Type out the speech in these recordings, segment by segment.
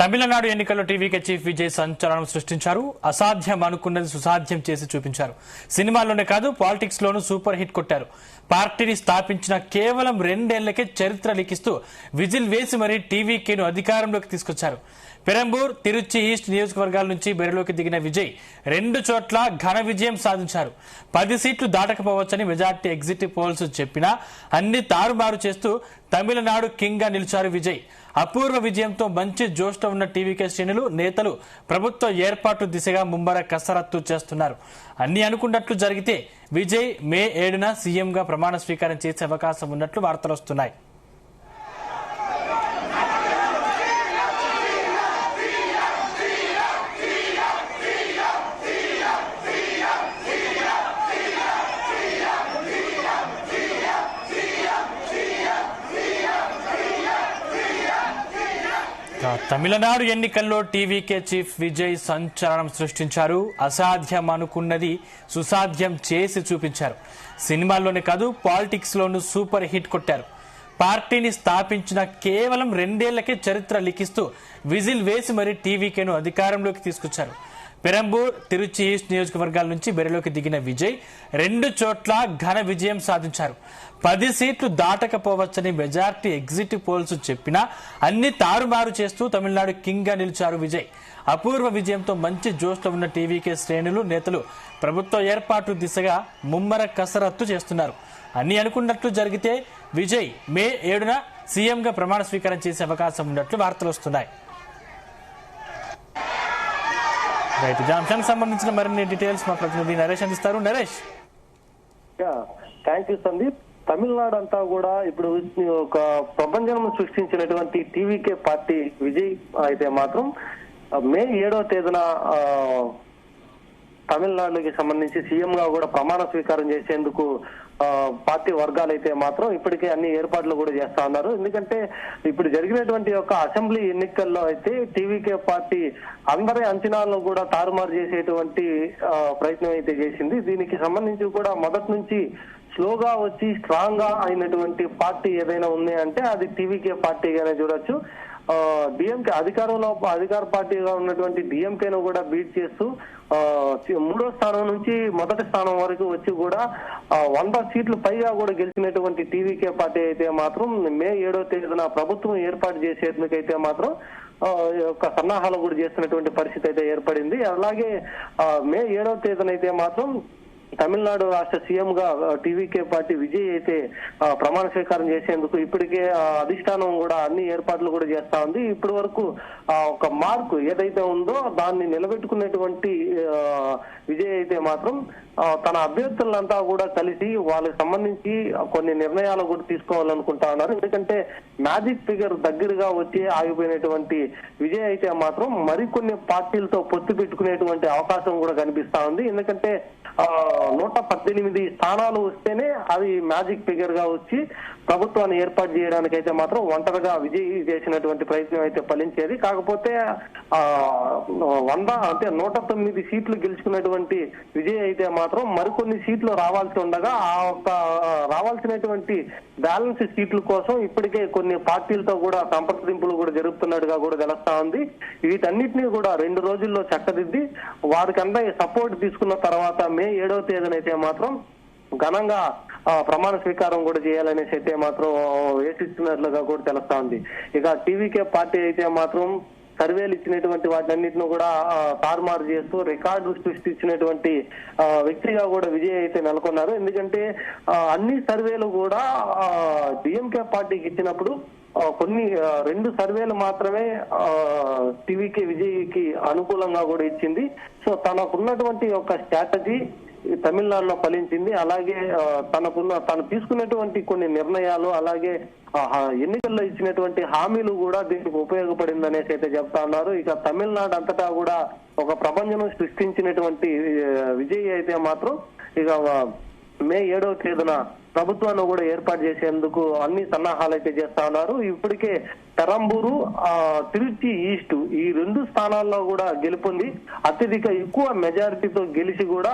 తమిళనాడు ఎన్నికల్లో TVK chief Vijay సంచలనం సృష్టించారు. అసాధ్యం అనుకున్నది సుసాధ్యం చేసి చూపించారు. సినిమాల్లోనే కాదు పాలిటిక్స్ లోనూ సూపర్ హిట్ కొట్టారు. పార్టీని స్థాపించిన కేవలం 2 ఏళ్లకే చరిత్ర లిఖిస్తూ విజిల్ వేసి మరీ టీవీకేను అధికారంలోకి తీసుకొచ్చారు. పెరంబూర్, తిరుచి ఈస్ట్ నియోజకవర్గాల నుంచి బరిలోకి దిగిన విజయ్ 2 చోట్ల ఘన విజయం సాధించారు. 10 సీట్లు దాటకపోవచ్చని మెజార్టీ ఎగ్జిట్ పోల్స్ చెప్పినా అన్ని తారుమారు చేస్తూ తమిళనాడు కింగ్ గా నిలిచారు విజయ్. అపూర్వ విజయంతో మంచి జోష్లో ఉన్న టీవీకే శ్రేణులు, నేతలు ప్రభుత్వ ఏర్పాటు దిశగా ముమ్మర కసరత్తు చేస్తున్నారు. అన్ని అనుకున్నట్లు జరిగితే విజయ్ మే 7న సీఎంగా ప్రమాణ స్వీకారం చేసే అవకాశం ఉన్నట్లు వార్తలు వస్తున్నాయి. తమిళనాడు ఎన్నికల్లో టీవీకే చీఫ్ విజయ్ సంచలనం సృష్టించారు. అసాధ్యం అనుకున్నది సుసాధ్యం చేసి చూపించారు. సినిమాల్లోనే కాదు పాలిటిక్స్ లోనూ సూపర్ హిట్ కొట్టారు. పార్టీని స్థాపించిన కేవలం 2 ఏళ్లకే చరిత్ర లిఖిస్తూ విజిల్ వేసి మరీ టీవీకేను అధికారంలోకి తీసుకొచ్చారు. పెరంబూర్, తిరుచి ఈస్ట్ నియోజకవర్గాల నుంచి బరిలోకి దిగిన విజయ్ 2 చోట్ల ఘన విజయం సాధించారు. 10 సీట్లు దాటకపోవచ్చని మెజార్టీ ఎగ్జిట్ పోల్స్ చెప్పినా అన్ని తారుమారు చేస్తూ తమిళనాడు కింగ్ గా నిలిచారు విజయ్. అపూర్వ విజయంతో మంచి జోష్లో ఉన్న టీవీకే శ్రేణులు, నేతలు ప్రభుత్వ ఏర్పాటు దిశగా ముమ్మర కసరత్తు చేస్తున్నారు. అన్ని అనుకున్నట్లు జరిగితే విజయ్ మే 7న సీఎంగా ప్రమాణ స్వీకారం చేసే అవకాశం ఉన్నట్లు వార్తలు వస్తున్నాయి. ఇదే అంశానికి సంబంధించిన మరిన్ని డీటెయిల్స్ మా ప్రతినిధి నరేష్ అందిస్తారు. నరేష్. Thank you Sandeep. తమిళనాడు అంతా కూడా ఇప్పుడు ఒక ప్రపంచం సృష్టించినటువంటి టీవీకే పార్టీ విజయ్ అయితే మాత్రం మే 7వ తేదీన తమిళనాడుకి సంబంధించి సీఎం గా కూడా ప్రమాణ స్వీకారం చేసేందుకు పార్టీ వర్గాలు అయితే మాత్రం ఇప్పటికే అన్ని ఏర్పాట్లు కూడా చేస్తా ఉన్నారు. ఎందుకంటే ఇప్పుడు జరిగినటువంటి యొక్క అసెంబ్లీ ఎన్నికల్లో అయితే టీవీకే పార్టీ అందరి అంచనాలను కూడా తారుమారు చేసేటువంటి ప్రయత్నం అయితే చేసింది. దీనికి సంబంధించి కూడా మొదటి నుంచి స్లోగా వచ్చి స్ట్రాంగ్ గా అయినటువంటి పార్టీ ఏదైనా ఉంది అంటే అది టీవీకే పార్టీగానే చూడొచ్చు. డిఎంకే అధికార పార్టీగా ఉన్నటువంటి డిఎంకేను కూడా బీట్ చేస్తూ 3వ స్థానం నుంచి మొదటి స్థానం వరకు వచ్చి కూడా 100 సీట్లు పైగా కూడా గెలిచినటువంటి టీవీకే పార్టీ అయితే మాత్రం మే 7వ తేదీన ప్రభుత్వం ఏర్పాటు చేసేందుకైతే మాత్రం ఒక సన్నాహాలు కూడా చేస్తున్నటువంటి పరిస్థితి అయితే ఏర్పడింది. అలాగే మే 7వ తేదీన అయితే మాత్రం తమిళనాడు రాష్ట్ర సీఎం గా టీవీకే పార్టీ విజయ్ అయితే ప్రమాణ స్వీకారం చేసేందుకు ఇప్పటికే అధిష్టానం కూడా అన్ని ఏర్పాట్లు కూడా చేస్తా ఉంది. ఇప్పటి వరకు ఒక మార్కు ఏదైతే ఉందో దాన్ని నిలబెట్టుకునేటువంటి విజయ్ అయితే మాత్రం తన అభ్యర్థులంతా కూడా కలిసి వాళ్ళకి సంబంధించి కొన్ని నిర్ణయాలు కూడా తీసుకోవాలనుకుంటా ఉన్నారు. ఎందుకంటే మ్యాజిక్ ఫిగర్ దగ్గరగా వచ్చి ఆగిపోయినటువంటి విజయ్ అయితే మాత్రం మరికొన్ని పార్టీలతో పొత్తు పెట్టుకునేటువంటి అవకాశం కూడా కనిపిస్తా ఉంది. ఎందుకంటే 118 స్థానాలు వస్తేనే అది మ్యాజిక్ ఫిగర్ గా వచ్చి ప్రభుత్వాన్ని ఏర్పాటు చేయడానికి అయితే మాత్రం ఒంటరిగా విజయ్ చేసినటువంటి ప్రయత్నం అయితే ఫలించేది. కాకపోతే 109 సీట్లు గెలుచుకున్నటువంటి విజయ్ అయితే మాత్రం మరికొన్ని సీట్లు రావాల్సి ఉండగా రావాల్సినటువంటి బ్యాలెన్స్ సీట్ల కోసం ఇప్పటికే కొన్ని పార్టీలతో కూడా సంప్రదింపులు కూడా జరుపుతున్నట్టుగా కూడా తెలుస్తా ఉంది. వీటన్నిటినీ కూడా 2 రోజుల్లో చక్కదిద్ది వారికి అందరి సపోర్ట్ తీసుకున్న తర్వాత మే 7వ తేదీన అయితే మాత్రం ఘనంగా ప్రమాణ స్వీకారం కూడా చేయాలనేసి అయితే మాత్రం వేసిస్తున్నట్లుగా కూడా తెలుస్తా ఉంది. ఇక టీవీకే పార్టీ అయితే మాత్రం సర్వేలు ఇచ్చినటువంటి వాటిన్నిటిని కూడా తారుమారు చేస్తూ రికార్డు సృష్టించినటువంటి వ్యక్తిగా కూడా విజయ్ అయితే నెలకొన్నారు. ఎందుకంటే అన్ని సర్వేలు కూడా డిఎంకే పార్టీకి ఇచ్చినప్పుడు కొన్ని 2 సర్వేలు మాత్రమే టీవీకే విజయ్కి అనుకూలంగా కూడా ఇచ్చింది. సో తనకున్నటువంటి ఒక స్ట్రాటజీ తమిళనాడులో ఫలించింది. అలాగే తను తీసుకున్నటువంటి కొన్ని నిర్ణయాలు, అలాగే ఎన్నికల్లో ఇచ్చినటువంటి హామీలు కూడా దీనికి ఉపయోగపడింది అనేసి అయితే చెప్తా ఉన్నారు. ఇక తమిళనాడు అంతటా కూడా ఒక ప్రపంచం సృష్టించినటువంటి విజయ్ అయితే మాత్రం ఇక మే 7వ తేదీన ప్రభుత్వాన్ని కూడా ఏర్పాటు చేసేందుకు అన్ని సన్నాహాలు అయితే చేస్తా ఉన్నారు. ఇప్పటికే పెరంబూరు, తిరుచి ఈస్ట్ ఈ 2 స్థానాల్లో కూడా గెలుపొంది అత్యధిక ఎక్కువ మెజారిటీతో గెలిచి కూడా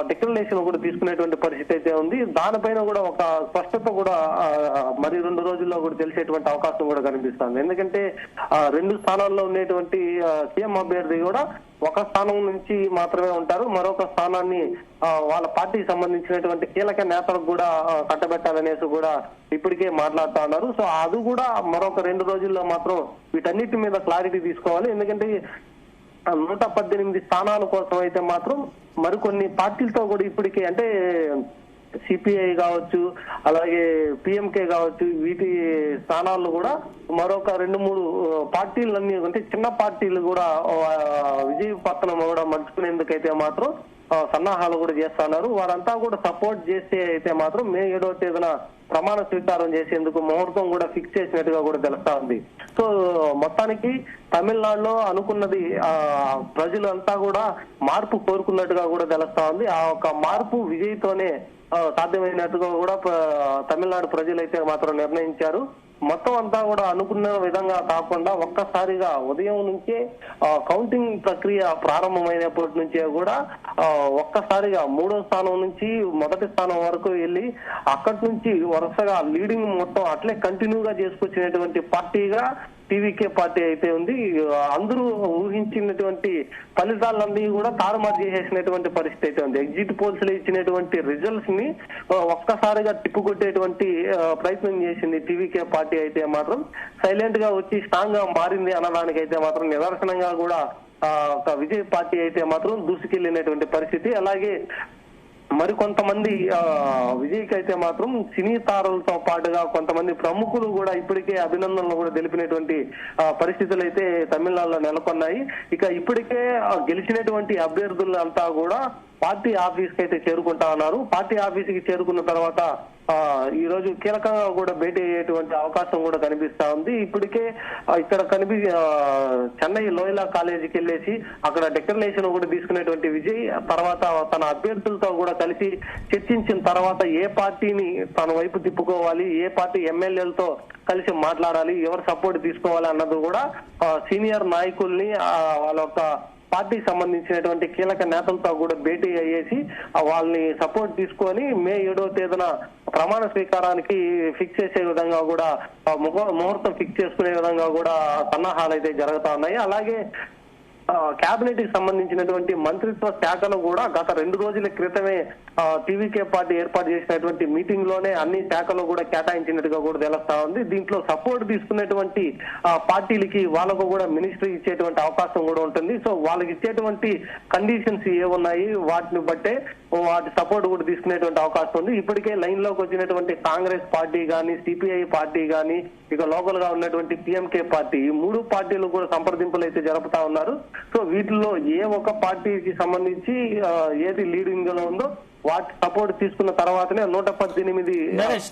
డిక్లరేషన్ కూడా తీసుకునేటువంటి పరిస్థితి అయితే ఉంది. దానిపైన కూడా ఒక స్పష్టత కూడా మరి 2 రోజుల్లో కూడా తెలిసేటువంటి అవకాశం కూడా కనిపిస్తుంది. ఎందుకంటే 2 స్థానాల్లో ఉండేటువంటి సీఎం అభ్యర్థి కూడా ఒక స్థానం నుంచి మాత్రమే ఉంటారు. మరొక స్థానాన్ని వాళ్ళ పార్టీకి సంబంధించినటువంటి కీలక నేతలకు కూడా కట్టబెట్టాలనేసి కూడా ఇప్పటికే మాట్లాడుతా ఉన్నారు. సో అది కూడా మరొక 2 రోజుల్లో మాత్రం వీటన్నిటి మీద క్లారిటీ తీసుకోవాలి. ఎందుకంటే 118 స్థానాల కోసం అయితే మాత్రం మరికొన్ని పార్టీలతో కూడా ఇప్పటికే అంటే సిపిఐ కావచ్చు, అలాగే పిఎంకే కావచ్చు, వీటి స్థానాల్లో కూడా మరొక 2-3 పార్టీలన్నీ అంటే చిన్న పార్టీలు కూడా విజయ పత్రం కూడా మలుచుకునేందుకైతే మాత్రం సన్నాహాలు కూడా చేస్తున్నారు. వారంతా కూడా సపోర్ట్ చేస్తే అయితే మాత్రం మే 7వ తేదీన ప్రమాణ స్వీకారం చేసేందుకు ముహూర్తం కూడా ఫిక్స్ చేసినట్టుగా కూడా తెలుస్తా ఉంది. సో మొత్తానికి తమిళనాడులో అనుకున్నది ప్రజలంతా కూడా మార్పు కోరుకున్నట్టుగా కూడా తెలుస్తా ఉంది. ఆ ఒక మార్పు విజయ్తోనే సాధ్యమైనట్టుగా కూడా తమిళనాడు ప్రజలైతే మాత్రం నిర్ణయించారు. మొత్తం అంతా కూడా అనుకున్న విధంగా కాకుండా ఒక్కసారిగా ఉదయం నుంచే కౌంటింగ్ ప్రక్రియ ప్రారంభమైనప్పటి నుంచే కూడా ఒక్కసారిగా 3వ స్థానం నుంచి 1వ స్థానం వరకు వెళ్ళి అక్కడి నుంచి వరుసగా లీడింగ్ మొత్తం అట్లే కంటిన్యూగా చేసుకొచ్చినటువంటి పార్టీగా టీవీకే పార్టీ అయితే ఉంది. అందరూ ఊహించినటువంటి ఫలితాలన్నీ కూడా తారుమారు చేసేసినటువంటి పరిస్థితి అయితే ఉంది. ఎగ్జిట్ పోల్స్ లో ఇచ్చినటువంటి రిజల్ట్స్ ని ఒక్కసారిగా తిప్పుకొట్టేటువంటి ప్రయత్నం చేసింది టీవీకే పార్టీ అయితే మాత్రం. సైలెంట్ గా వచ్చి స్ట్రాంగ్ గా మారింది అనడానికి అయితే మాత్రం నిదర్శనంగా కూడా ఒక విజయ్ పార్టీ అయితే మాత్రం దూసుకెళ్లినటువంటి పరిస్థితి. అలాగే మరికొంతమంది విజయ్కి అయితే మాత్రం సినీ తారలతో పాటుగా కొంతమంది ప్రముఖులు కూడా ఇప్పటికే అభినందనలు కూడా తెలిపినటువంటి పరిస్థితులు అయితే తమిళనాడులో నెలకొన్నాయి. ఇక ఇప్పటికే గెలిచినటువంటి అభ్యర్థులంతా కూడా పార్టీ ఆఫీస్ కి అయితే చేరుకుంటా ఉన్నారు. పార్టీ ఆఫీస్ కి చేరుకున్న తర్వాత ఈ రోజు కీలకంగా కూడా భేటీ అయ్యేటువంటి అవకాశం కూడా కనిపిస్తా ఉంది. ఇప్పటికే ఇక్కడ చెన్నై లోయలా కాలేజీకి వెళ్ళేసి అక్కడ డిక్లరేషన్ కూడా తీసుకునేటువంటి విజయ్ తర్వాత తన అభ్యర్థులతో కూడా కలిసి చర్చించిన తర్వాత ఏ పార్టీని తన వైపు తిప్పుకోవాలి, ఏ పార్టీ ఎమ్మెల్యేలతో కలిసి మాట్లాడాలి, ఎవరు సపోర్ట్ తీసుకోవాలి అన్నది కూడా సీనియర్ నాయకుల్ని వాళ్ళ యొక్క పార్టీకి సంబంధించినటువంటి కీలక నేతలతో కూడా భేటీ అయ్యేసి వాళ్ళని సపోర్ట్ తీసుకొని మే 7వ తేదీన ప్రమాణ స్వీకారానికి ఫిక్స్ చేసే విధంగా కూడా ముహూర్తం ఫిక్స్ చేసుకునే విధంగా కూడా సన్నాహాలు అయితే జరుగుతా ఉన్నాయి. అలాగే కేబినెట్ కి సంబంధించినటువంటి మంత్రిత్వ శాఖలు కూడా గత 2 రోజుల క్రితమే టీవీకే పార్టీ ఏర్పాటు చేసినటువంటి మీటింగ్ లోనే అన్ని శాఖలు కూడా కేటాయించినట్టుగా కూడా తెలుస్తా ఉంది. దీంట్లో సపోర్ట్ తీసుకునేటువంటి పార్టీలకి వాళ్ళకు కూడా మినిస్ట్రీ ఇచ్చేటువంటి అవకాశం కూడా ఉంటుంది. సో వాళ్ళకి ఇచ్చేటువంటి కండిషన్స్ ఏమున్నాయి వాటిని బట్టే వాటి సపోర్ట్ కూడా తీసుకునేటువంటి అవకాశం ఉంది. ఇప్పటికే లైన్ లోకి వచ్చినటువంటి కాంగ్రెస్ పార్టీ గాని, సిపిఐ పార్టీ గాని, ఇక లోకల్ గా ఉన్నటువంటి పిఎంకే పార్టీ, ఈ 3 పార్టీలు కూడా సంప్రదింపులు అయితే జరుపుతా ఉన్నారు. సో వీటిలో ఏ ఒక్క పార్టీకి సంబంధించి ఏది లీడింగ్ లో ఉందో వాటి సపోర్ట్ తీసుకున్న తర్వాతనే 118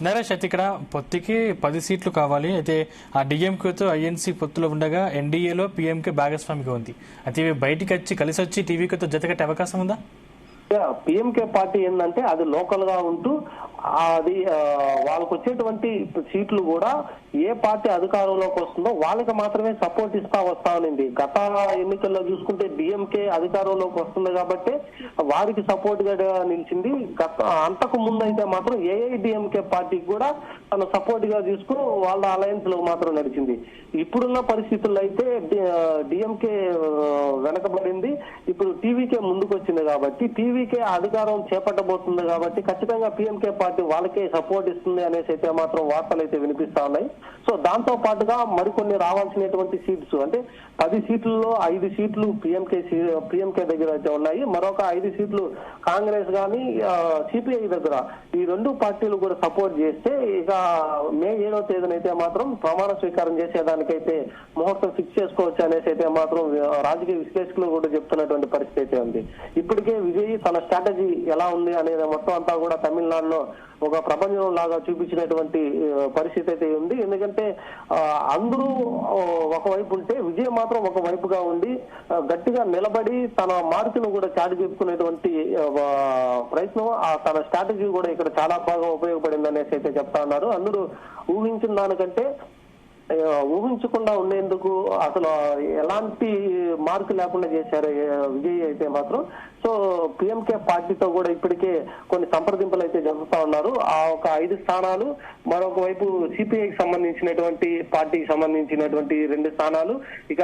నరేష్ అయితే ఇక్కడ పొత్తుకి 10 సీట్లు కావాలి. అయితే ఆ డిఎంకేతో ఐఎన్సీ పొత్తులో ఉండగా ఎన్డీఏలో పిఎంకే భాగస్వామిగా ఉంది. అయితే ఇవి బయటికి వచ్చి కలిసి వచ్చి టీవీకేతో జతకట్టే అవకాశం ఉందా? పిఎంకే పార్టీ ఏంటంటే అది లోకల్ గా ఉంటూ అది వాళ్ళకు వచ్చేటువంటి సీట్లు కూడా ఏ పార్టీ అధికారంలోకి వస్తుందో వాళ్ళకి మాత్రమే సపోర్ట్ ఇస్తా వస్తా ఉంది. గత ఎన్నికల్లో చూసుకుంటే డిఎంకే అధికారంలోకి వస్తుంది కాబట్టి వారికి సపోర్ట్ గా నిలిచింది. అంతకు ముందు అయితే మాత్రం ఏఐడిఎంకే పార్టీకి కూడా తన సపోర్ట్ గా తీసుకుని వాళ్ళ అలయన్స్ లో మాత్రం నడిచింది. ఇప్పుడున్న పరిస్థితుల్లో అయితే డిఎంకే వెనకబడింది. ఇప్పుడు టీవీకే ముందుకు వచ్చింది కాబట్టి టీవీకే అధికారం చేపట్టబోతుంది కాబట్టి ఖచ్చితంగా పిఎంకే పార్టీ వాళ్ళకే సపోర్ట్ ఇస్తుంది అనేసి అయితే మాత్రం వార్తలు అయితే వినిపిస్తా ఉన్నాయి. సో దాంతో పాటుగా మరికొన్ని రావాల్సినటువంటి సీట్స్ అంటే 10 సీట్లలో 5 సీట్లు పిఎంకే దగ్గర అయితే ఉన్నాయి. మరొక 5 సీట్లు కాంగ్రెస్ గాని సిపిఐ దగ్గర. ఈ 2 పార్టీలు కూడా సపోర్ట్ చేస్తే ఇక మే 7వ తేదీన అయితే మాత్రం ప్రమాణ స్వీకారం చేసేదానికైతే ముహూర్తం ఫిక్స్ చేసుకోవచ్చు అనేసి అయితే మాత్రం రాజకీయ విశ్లేషకులు కూడా చెప్తున్నటువంటి పరిస్థితి అయితే ఉంది. ఇప్పటికే విజయ్ తన స్ట్రాటజీ ఎలా ఉంది అనేది మొత్తం అంతా కూడా తమిళనాడులో ఒక ప్రపంచం లాగా చూపించినటువంటి పరిస్థితి అయితే ఉంది. ఎందుకంటే అందరూ ఒకవైపు ఉంటే విజయ్ మాత్రం ఒక వైపుగా ఉండి గట్టిగా నిలబడి తన మార్కును కూడా చాటి చెప్పుకునేటువంటి ప్రయత్నం తన స్ట్రాటజీ కూడా ఇక్కడ చాలా బాగా ఉపయోగపడింది అనేసి అయితే చెప్తా ఉన్నారు. అందరూ ఊహించిన దానికంటే ఊహించకుండా ఉండేందుకు అసలు ఎలాంటి మార్కు లేకుండా చేశారు విజయ్ అయితే మాత్రం. సో పిఎంకే పార్టీతో కూడా ఇప్పటికే కొన్ని సంప్రదింపులు అయితే జరుపుతా ఉన్నారు. ఆ ఒక 5 స్థానాలు, మరొక వైపు సిపిఐకి సంబంధించినటువంటి పార్టీకి సంబంధించినటువంటి 2 స్థానాలు, ఇక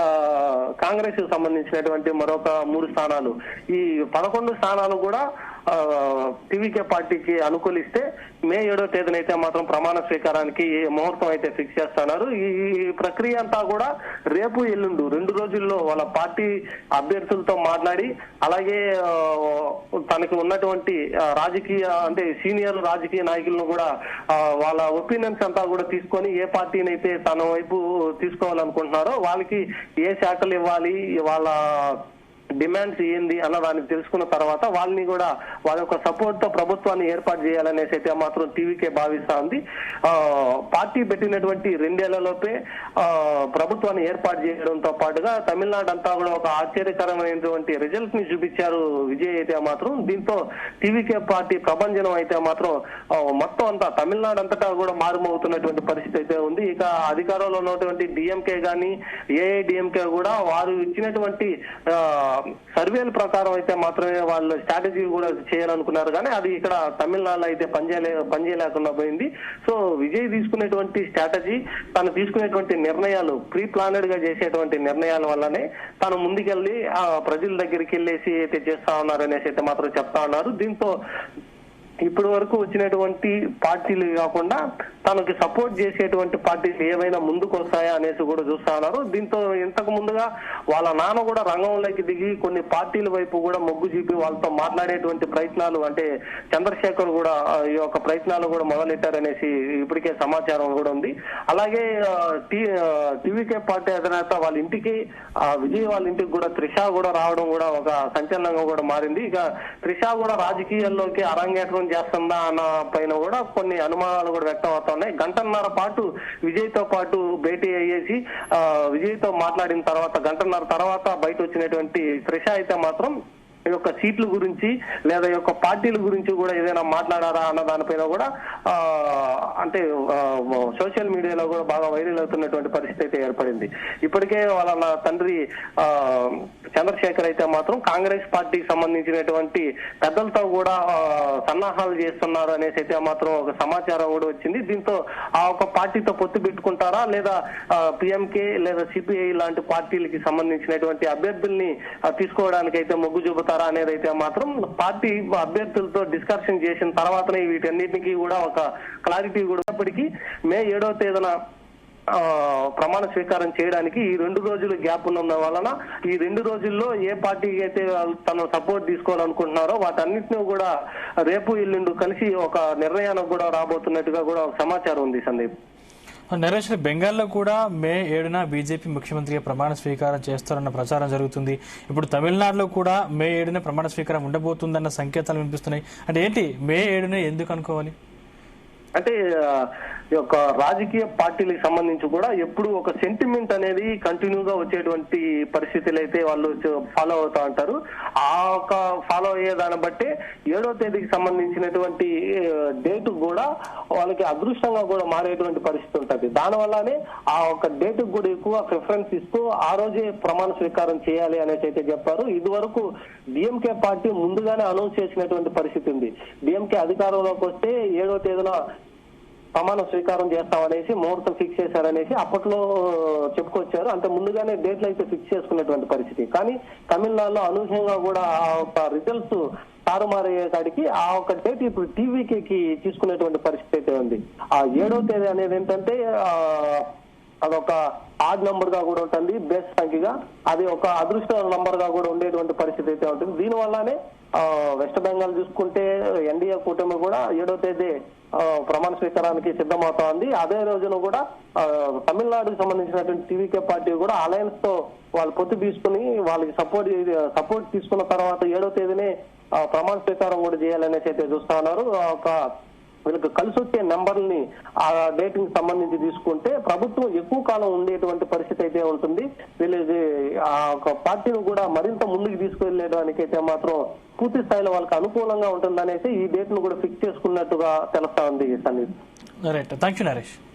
కాంగ్రెస్ కి సంబంధించినటువంటి మరొక 3 స్థానాలు, ఈ 11 స్థానాలు కూడా టీవీకే పార్టీకి అనుకూలిస్తే మే 7వ తేదీనైతే మాత్రం ప్రమాణ స్వీకారానికి ముహూర్తం అయితే ఫిక్స్ చేస్తున్నారు. ఈ ప్రక్రియ అంతా కూడా రేపు ఎల్లుండు 2 రోజుల్లో వాళ్ళ పార్టీ అభ్యర్థులతో మాట్లాడి, అలాగే తనకు ఉన్నటువంటి రాజకీయ అంటే సీనియర్ రాజకీయ నాయకులను కూడా వాళ్ళ ఒపీనియన్స్ అంతా కూడా తీసుకొని ఏ పార్టీని అయితే తన వైపు తీసుకోవాలనుకుంటున్నారో వాళ్ళకి ఏ శాఖలు ఇవ్వాలి, వాళ్ళ డిమాండ్స్ ఏంది అన్న దాన్ని తెలుసుకున్న తర్వాత వాళ్ళని కూడా వాళ్ళ యొక్క సపోర్ట్ తో ప్రభుత్వాన్ని ఏర్పాటు చేయాలనేసి అయితే మాత్రం టీవీకే భావిస్తా ఉంది. పార్టీ పెట్టినటువంటి 2 ఏళ్లలోపే ప్రభుత్వాన్ని ఏర్పాటు చేయడంతో పాటుగా తమిళనాడు అంతా కూడా ఒక ఆశ్చర్యకరమైనటువంటి రిజల్ట్ ని చూపించారు విజయ్ అయితే మాత్రం. దీంతో టీవీకే పార్టీ ప్రభంజనం అయితే మాత్రం మొత్తం అంతా తమిళనాడు అంతటా కూడా మారుమవుతున్నటువంటి పరిస్థితి అయితే ఉంది. ఇక అధికారంలో ఉన్నటువంటి డిఎంకే గానీ ఏఐడిఎంకే కూడా వారు ఇచ్చినటువంటి సర్వేల ప్రకారం అయితే మాత్రమే వాళ్ళు స్ట్రాటజీ కూడా చేయాలనుకున్నారు, కానీ అది ఇక్కడ తమిళనాడులో అయితే పనిచేయలేకుండా పోయింది. సో విజయ్ తీసుకునేటువంటి స్ట్రాటజీ, తను తీసుకునేటువంటి నిర్ణయాలు ప్రీ ప్లానెడ్ గా చేసేటువంటి నిర్ణయాల వల్లనే తను ముందుకెళ్లి ప్రజల దగ్గరికి వెళ్ళేసి అయితే చేస్తా ఉన్నారనేసి అయితే మాత్రం చెప్తా ఉన్నారు. దీంతో ఇప్పటి వరకు వచ్చినటువంటి పార్టీలు కాకుండా తనకి సపోర్ట్ చేసేటువంటి పార్టీలు ఏవైనా ముందుకు వస్తాయా అనేసి కూడా చూస్తా ఉన్నారు. దీంతో ఇంతకు ముందుగా వాళ్ళ నాన్న కూడా రంగంలోకి దిగి కొన్ని పార్టీల వైపు కూడా మొగ్గు చూపి వాళ్ళతో మాట్లాడేటువంటి ప్రయత్నాలు, అంటే చంద్రశేఖర్ కూడా ఈ యొక్క ప్రయత్నాలు కూడా మొదలెట్టారనేసి ఇప్పటికే సమాచారం కూడా ఉంది. అలాగే టీవీకే పార్టీ అధినేత వాళ్ళ ఇంటికి విజయ్ వాళ్ళ ఇంటికి కూడా త్రిష కూడా రావడం కూడా ఒక సంచలనంగా కూడా మారింది. ఇక త్రిష కూడా రాజకీయాల్లోకి అరంగేట్రం చేస్తుందా అన్న పైన కూడా కొన్ని అనుమానాలు కూడా వ్యక్తం అవుతున్నాయి. గంటన్నర పాటు విజయ్ తో పాటు భేటీ అయ్యేసి విజయ్ తో మాట్లాడిన తర్వాత గంటన్నర తర్వాత బయట వచ్చినటువంటి త్రిష అయితే మాత్రం ఈ యొక్క సీట్ల గురించి లేదా ఈ యొక్క పార్టీల గురించి కూడా ఏదైనా మాట్లాడారా అన్న దానిపైన కూడా అంటే సోషల్ మీడియాలో కూడా బాగా వైరల్ అవుతున్నటువంటి పరిస్థితి అయితే ఏర్పడింది. ఇప్పటికే వాళ్ళ తండ్రి చంద్రశేఖర్ అయితే మాత్రం కాంగ్రెస్ పార్టీకి సంబంధించినటువంటి పెద్దలతో కూడా సన్నాహాలు చేస్తున్నారు అనేసి అయితే మాత్రం ఒక సమాచారం కూడా వచ్చింది. దీంతో ఆ ఒక పార్టీతో పొత్తు పెట్టుకుంటారా లేదా పిఎంకే లేదా సిపిఐ లాంటి పార్టీలకి సంబంధించినటువంటి అభ్యర్థుల్ని తీసుకోవడానికి అయితే మొగ్గు చూపుతారు అనేది అయితే మాత్రం పార్టీ అభ్యర్థులతో డిస్కషన్ చేసిన తర్వాతనే వీటన్నిటికీ కూడా ఒక క్లారిటీ కూడా ఉన్నప్పటికీ మే 7వ తేదీన ప్రమాణ స్వీకారం చేయడానికి ఈ 2 రోజులు గ్యాప్ ఉన్న వలన ఈ 2 రోజుల్లో ఏ పార్టీకి అయితే తను సపోర్ట్ తీసుకోవాలనుకుంటున్నారో వాటన్నిటిని కూడా రేపు ఎల్లుండి కలిసి ఒక నిర్ణయానికి కూడా రాబోతున్నట్టుగా కూడా సమాచారం ఉంది. సందీప్, నరేష్, బెంగాల్లో కూడా మే 7న బీజేపీ ముఖ్యమంత్రిగా ప్రమాణ స్వీకారం చేస్తారన్న ప్రచారం జరుగుతుంది. ఇప్పుడు తమిళనాడులో కూడా మే 7న ప్రమాణ స్వీకారం ఉండబోతుందన్న సంకేతాలు వినిపిస్తున్నాయి. అంటే ఏంటి మే 7న ఎందుకు అనుకోవాలి? అంటే ఈ యొక్క రాజకీయ పార్టీలకు సంబంధించి కూడా ఎప్పుడు ఒక సెంటిమెంట్ అనేది కంటిన్యూగా వచ్చేటువంటి పరిస్థితులు అయితే వాళ్ళు ఫాలో అవుతా ఉంటారు. ఆ ఒక ఫాలో అయ్యే దాన్ని బట్టే 7వ తేదీకి సంబంధించినటువంటి డేట్ కూడా వాళ్ళకి అదృష్టంగా కూడా మారేటువంటి పరిస్థితి ఉంటుంది. దానివల్లనే ఆ ఒక డేట్ కూడా ఎక్కువ ప్రిఫరెన్స్ ఇస్తూ ఆ రోజే ప్రమాణ స్వీకారం చేయాలి అనేసి అయితే చెప్పారు. ఇది వరకు డిఎంకే పార్టీ ముందుగానే అనౌన్స్ చేసినటువంటి పరిస్థితి ఉంది. డిఎంకే అధికారంలోకి వస్తే 7వ తేదీన ప్రమాణ స్వీకారం చేస్తామనేసి ముహూర్తం ఫిక్స్ చేశారనేసి అప్పట్లో చెప్పుకొచ్చారు. అంత ముందుగానే డేట్లు అయితే ఫిక్స్ చేసుకున్నటువంటి పరిస్థితి. కానీ తమిళనాడులో అనూహ్యంగా కూడా ఆ ఒక రిజల్ట్స్ తారుమారయ్యే కాడికి ఆ ఒక డేట్ ఇప్పుడు టీవీకి తీసుకునేటువంటి పరిస్థితి అయితే ఉంది. ఆ 7వ తేదీ అనేది ఏంటంటే అదొక ఆడ్ నంబర్ గా కూడా ఉంటుంది, బేస్ సంఖ్యగా అది ఒక అదృష్ట నంబర్ గా కూడా ఉండేటువంటి పరిస్థితి అయితే ఉంటుంది. దీనివల్లనే వెస్ట్ బెంగాల్ చూసుకుంటే ఎన్డీఏ కూటమి కూడా 7వ తేదీ ప్రమాణ స్వీకారానికి సిద్ధమవుతా ఉంది. అదే రోజున కూడా తమిళనాడుకు సంబంధించినటువంటి టీవీకే పార్టీ కూడా అలయన్స్ తో వాళ్ళు పొత్తు తీసుకుని వాళ్ళకి సపోర్ట్ తీసుకున్న తర్వాత 7వ తేదీనే ప్రమాణ స్వీకారం కూడా చేయాలనేసి అయితే చూస్తా ఉన్నారు. ఒక వీళ్ళకి కలిసి వచ్చే నెంబర్ని ఆ డేట్ కి సంబంధించి తీసుకుంటే ప్రభుత్వం ఎక్కువ కాలం ఉండేటువంటి పరిస్థితి అయితే ఉంటుంది. వీళ్ళకి ఆ ఒక పార్టీని కూడా మరింత ముందుకు తీసుకువెళ్ళడానికి అయితే మాత్రం పూర్తి స్థాయిలో వాళ్ళకి అనుకూలంగా ఉంటుందనేసి ఈ డేట్ ను కూడా ఫిక్స్ చేసుకున్నట్టుగా తెలుస్తా ఉంది. Right, thank you Naresh.